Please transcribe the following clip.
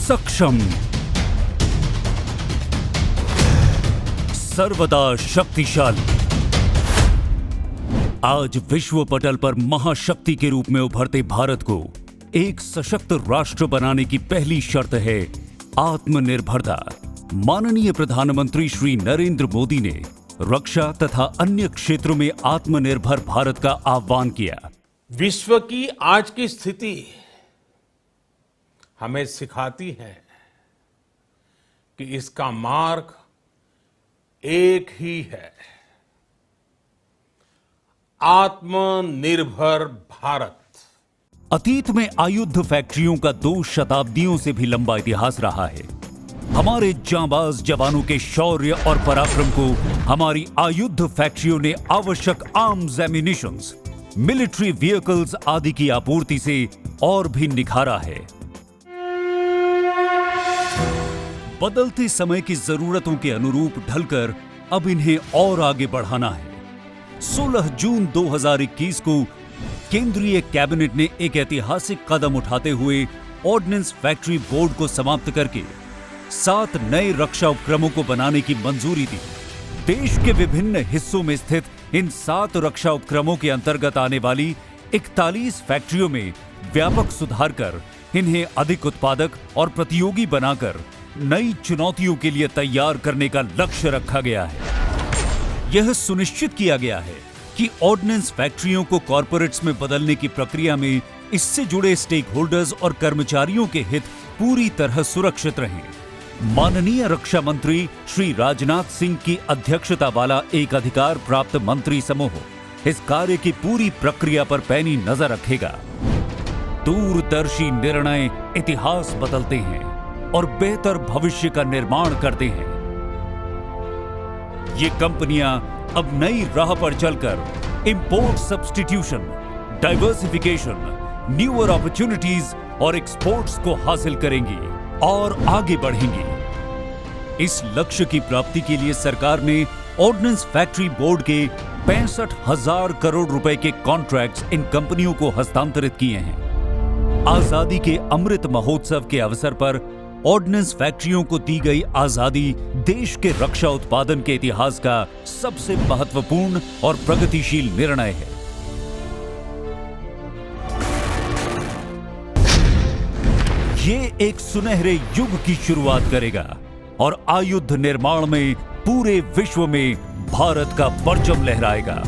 सक्षम, सर्वदा शक्तिशाली। आज विश्व पटल पर महाशक्ति के रूप में उभरते भारत को एक सशक्त राष्ट्र बनाने की पहली शर्त है आत्मनिर्भरता। माननीय प्रधानमंत्री श्री नरेंद्र मोदी ने रक्षा तथा अन्य क्षेत्रों में आत्मनिर्भर भारत का आह्वान किया। विश्व की आज की स्थिति हमें सिखाती है कि इसका मार्ग एक ही है, आत्मनिर्भर भारत। अतीत में आयुध फैक्ट्रियों का 2 शताब्दियों से भी लंबा इतिहास रहा है। हमारे जांबाज जवानों के शौर्य और पराक्रम को हमारी आयुध फैक्ट्रियों ने आवश्यक आर्म्स, एम्युनिशंस, मिलिट्री व्हीकल्स आदि की आपूर्ति से और भी निखारा है। बदलते समय की जरूरतों के अनुरूप ढलकर अब इन्हें और आगे बढ़ाना है। 16 जून 2021 को केंद्रीय कैबिनेट ने एक ऐतिहासिक कदम उठाते हुए ऑर्डिनेंस फैक्ट्री बोर्ड को समाप्त करके 7 नए रक्षा उपक्रमों को बनाने की मंजूरी दी। देश के विभिन्न हिस्सों में स्थित इन 7 रक्षा उपक्रमों के अंतर्गत आने वाली 41 फैक्ट्रियों में व्यापक सुधार कर इन्हें अधिक उत्पादक और प्रतियोगी बनाकर नई चुनौतियों के लिए तैयार करने का लक्ष्य रखा गया है। यह सुनिश्चित किया गया है कि ऑर्डिनेंस फैक्ट्रियों को कॉर्पोरेट्स में बदलने की प्रक्रिया में इससे जुड़े स्टेक होल्डर्स और कर्मचारियों के हित पूरी तरह सुरक्षित रहें। माननीय रक्षा मंत्री श्री राजनाथ सिंह की अध्यक्षता वाला एक अधिकार प्राप्त मंत्री समूह इस कार्य की पूरी प्रक्रिया पर पैनी नजर रखेगा। दूरदर्शी निर्णय इतिहास बदलते हैं और बेहतर भविष्य का निर्माण करते हैं। ये कंपनियां अब नई राह पर चलकर import substitution, diversification, newer opportunities और एक्सपोर्ट्स को हासिल करेंगी और आगे बढ़ेंगी। इस लक्ष्य की प्राप्ति के लिए सरकार ने ऑर्डिनेंस फैक्ट्री बोर्ड के 65,000 करोड़ रुपए के कॉन्ट्रैक्ट्स इन कंपनियों को हस्तांतरित किए हैं। आजादी के अमृत महोत्सव के अवसर पर ऑर्डिनेंस फैक्ट्रियों को दी गई आजादी देश के रक्षा उत्पादन के इतिहास का सबसे महत्वपूर्ण और प्रगतिशील निर्णय है। ये एक सुनहरे युग की शुरुआत करेगा और आयुध निर्माण में पूरे विश्व में भारत का परचम लहराएगा।